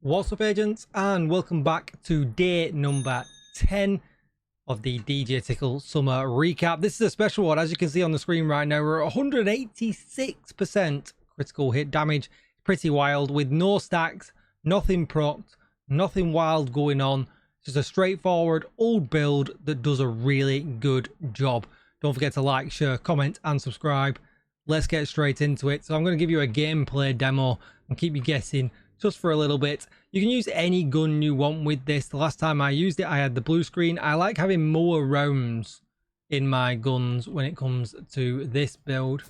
What's up, agents, and welcome back to day number 10 of the DJ Tickle summer recap. This is a special one. As you can see on the screen right now, we're at 186% critical hit damage. Pretty wild, with no stacks, nothing procced, nothing wild going on. Just a straightforward old build that does a really good job. Don't forget to like, share, comment and subscribe. Let's get straight into it. So I'm going to give you a gameplay demo and keep you guessing just for a little bit. You can use any gun you want with this. The last time I used it, I had the blue screen. I like having more rounds in my guns when it comes to this build.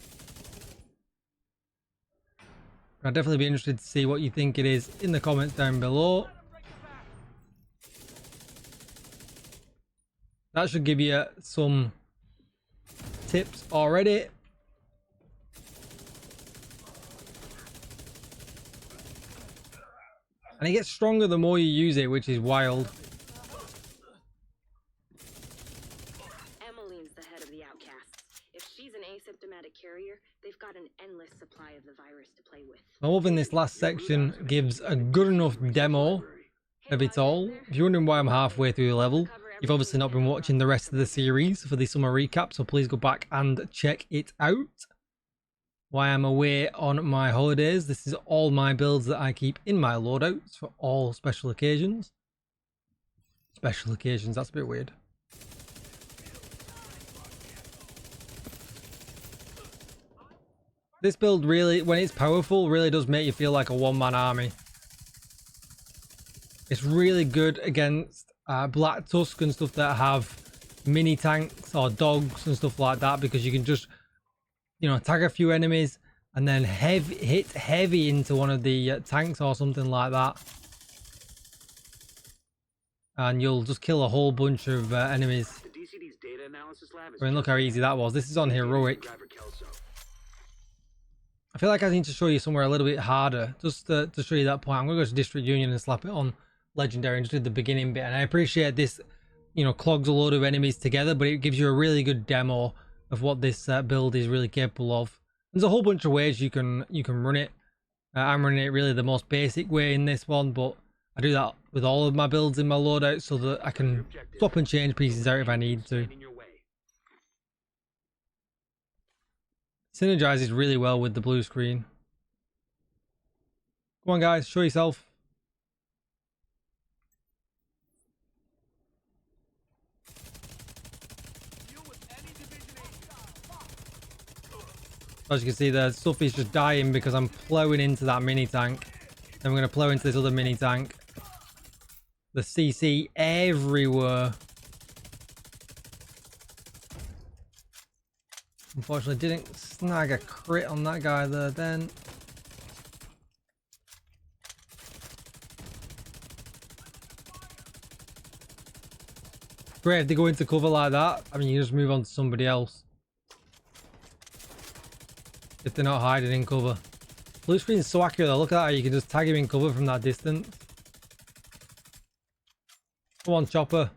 I'd definitely be interested to see what you think it is in the comments down below. That should give you some tips already. And it gets stronger the more you use it, which is wild. Emmeline's the head of the outcasts. If she's an asymptomatic carrier, they've got an endless supply of the virus to play with. I'm hoping this last section gives a good enough demo of it all. If you're wondering why I'm halfway through the level, you've obviously not been watching the rest of the series for the summer recap, so please go back and check it out. Why I'm away on my holidays. This is all my builds that I keep in my loadouts for all special occasions. Special occasions, that's a bit weird. This build really, when it's powerful, really does make you feel like a one-man army. It's really good against Black Tusk and stuff that have mini tanks or dogs and stuff like that, because you can just, you know, tag a few enemies and then hit heavy into one of the tanks or something like that, and you'll just kill a whole bunch of enemies. I mean, look how easy that was. This is on heroic. I feel like I need to show you somewhere a little bit harder just to show you that point. I'm gonna go to District Union and slap it on legendary and just do the beginning bit. And I appreciate this, you know, clogs a load of enemies together, but it gives you a really good demo of what this build is really capable of. There's a whole bunch of ways you can run it. I'm running it really the most basic way in this one, but I do that with all of my builds in my loadout so that I can swap and change pieces out if I need to. Synergizes really well with the blue screen. Come on guys, show yourself. As you can see, the stuff is just dying because I'm plowing into that mini tank. Then we're going to plow into this other mini tank. The CC everywhere. Unfortunately, didn't snag a crit on that guy there then. Great if they go into cover like that. I mean, you just move on to somebody else if they're not hiding in cover. Blue screen is so accurate though. Look at that, you can just tag him in cover from that distance. Come on, Chopper.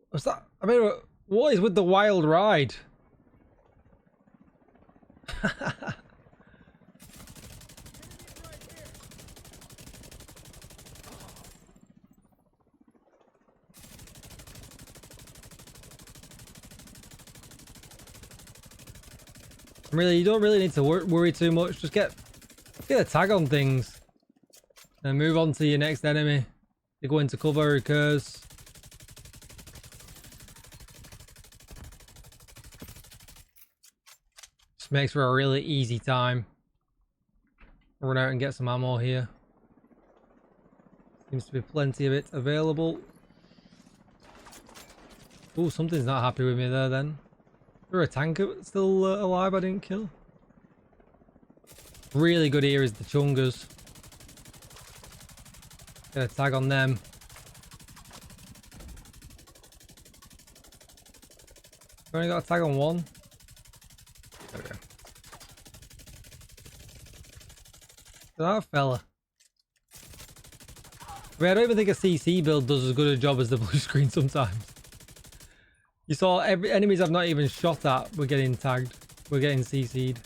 What's that? I mean, what is with the wild ride? Really, you don't really need to worry too much. Just get a tag on things and move on to your next enemy. You go into cover, who cares? Just makes for a really easy time. Run out and get some ammo here. Seems to be plenty of it available. Oh, something's not happy with me there then. Is there a tanker still alive I didn't kill? Really good here is the chungers. Get a tag on them. Only got a tag on one. There we go. That fella. I mean, I don't even think a CC build does as good a job as the blue screen sometimes. You saw every enemies I've not even shot at were getting tagged. We're getting CC'd.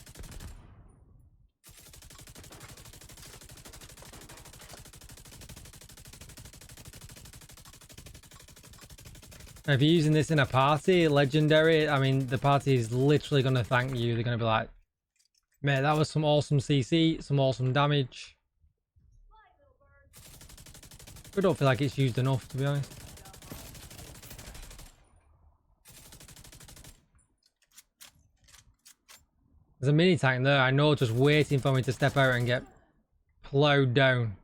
Now, if you're using this in a party, legendary, I mean, the party is literally going to thank you. They're going to be like, mate, that was some awesome CC, some awesome damage. I don't feel like it's used enough, to be honest. There's a mini tank there, I know, just waiting for me to step out and get plowed down.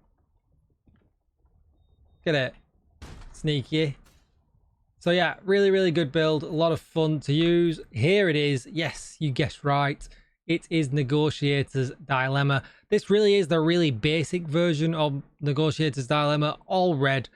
Get it. Sneaky. So yeah, really, really good build. A lot of fun to use. Here it is. Yes, you guessed right. It is Negotiator's Dilemma. This really is the really basic version of Negotiator's Dilemma. All red.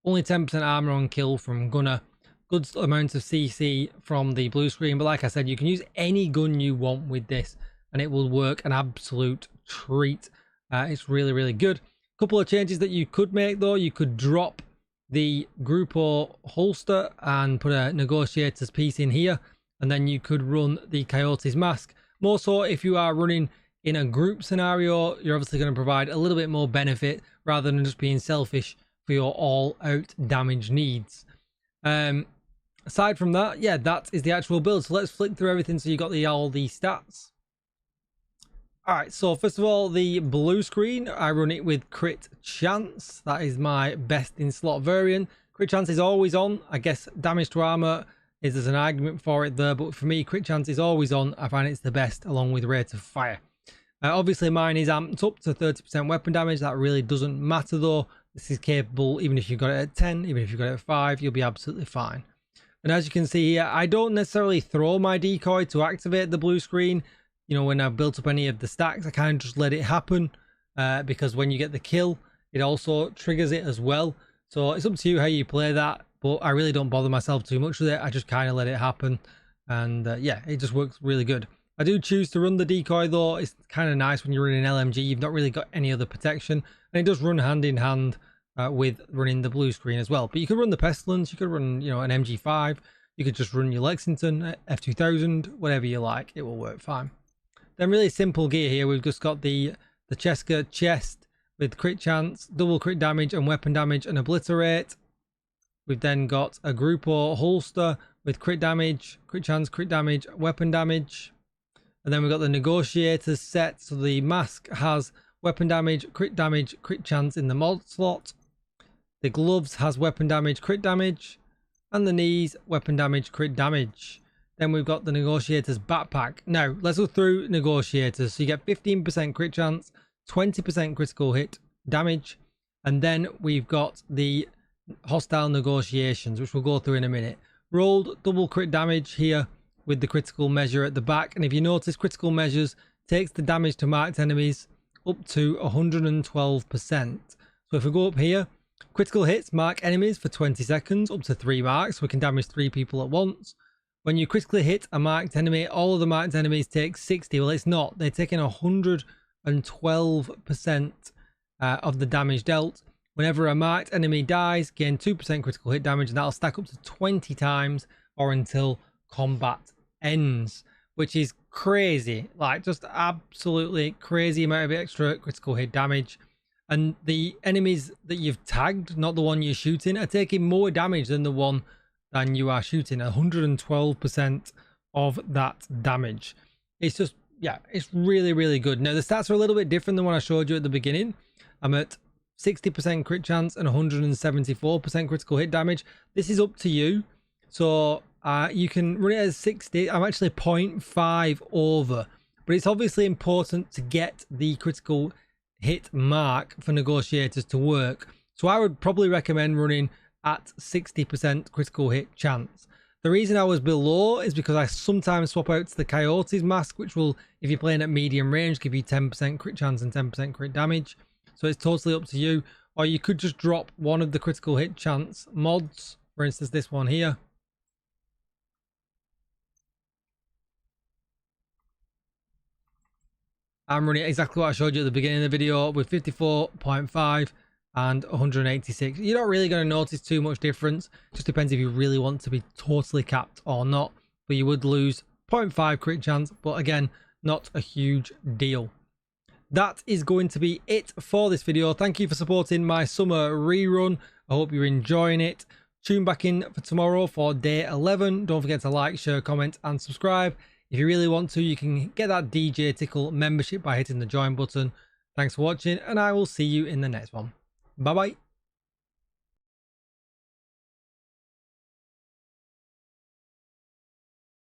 Only 10% armor on kill from Gunner. Good amount of CC from the blue screen. But like I said, you can use any gun you want with this. And it will work an absolute treat. It's really, really good. Couple of changes that you could make though. You could drop the Grupo holster and put a Negotiator's piece in here. And then you could run the Coyote's mask. More so if you are running in a group scenario, you're obviously going to provide a little bit more benefit rather than just being selfish for your all-out damage needs. Aside from that, yeah, that is the actual build. So let's flick through everything so you got all the stats. Alright, so first of all, the blue screen, I run it with crit chance. That is my best in slot variant. Crit chance is always on. I guess damage to armor there's an argument for it there, but for me, crit chance is always on. I find it's the best along with rate of fire. Obviously, mine is amped up to 30% weapon damage. That really doesn't matter though. This is capable, even if you've got it at 10, even if you've got it at 5, you'll be absolutely fine. And as you can see here, I don't necessarily throw my decoy to activate the blue screen. You know, when I've built up any of the stacks, I kind of just let it happen because when you get the kill, it also triggers it as well. So it's up to you how you play that, but I really don't bother myself too much with it. I just kind of let it happen. And yeah, it just works really good. I do choose to run the decoy though. It's kind of nice when you're running an LMG. You've not really got any other protection. And it does run hand in hand with running the blue screen as well. But you could run the Pestilence. You could run, you know, an MG5. You could just run your Lexington, F2000, whatever you like. It will work fine. Then really simple gear here. We've just got the Cheska chest with crit chance, double crit damage and weapon damage and obliterate. We've then got a Grupo holster with crit damage, crit chance, crit damage, weapon damage. And then we've got the Negotiator's set. So the mask has weapon damage, crit chance in the mod slot. The gloves has weapon damage, crit damage. And the knees, weapon damage, crit damage. Then we've got the Negotiator's backpack. Now, let's go through Negotiators. So you get 15% crit chance, 20% critical hit damage. And then we've got the hostile negotiations, which we'll go through in a minute. Rolled double crit damage here with the critical measure at the back. And if you notice, critical measures takes the damage to marked enemies up to 112%. So if we go up here, critical hits mark enemies for 20 seconds, up to 3 marks. So we can damage 3 people at once. When you critically hit a marked enemy, all of the marked enemies take 60. Well, it's not. They're taking 112% of the damage dealt. Whenever a marked enemy dies, gain 2% critical hit damage, and that'll stack up to 20 times or until combat ends, which is crazy. Like, just absolutely crazy amount of extra critical hit damage. And the enemies that you've tagged, not the one you're shooting, are taking more damage than the one than you are shooting. 112% of that damage. It's just, yeah, it's really, really good. Now the stats are a little bit different than what I showed you at the beginning. I'm at 60% crit chance and 174% critical hit damage. This is up to you. So you can run it as 60. I'm actually 0.5 over, but it's obviously important to get the critical hit mark for Negotiators to work. So I would probably recommend running at 60% critical hit chance. The reason I was below is because I sometimes swap out to the Coyote's mask, which will, if you're playing at medium range, give you 10% crit chance and 10% crit damage. So it's totally up to you. Or you could just drop one of the critical hit chance mods, for instance this one here. I'm running exactly what I showed you at the beginning of the video with 54.5 and 186. You're not really going to notice too much difference. Just depends if you really want to be totally capped or not. But you would lose 0.5 crit chance, but again, not a huge deal. That is going to be it for this video. Thank you for supporting my summer rerun. I hope you're enjoying it. Tune back in for tomorrow for day 11. Don't forget to like, share, comment, and subscribe. If you really want to, you can get that DJ Tickle membership by hitting the join button. Thanks for watching, and I will see you in the next one. Bye bye.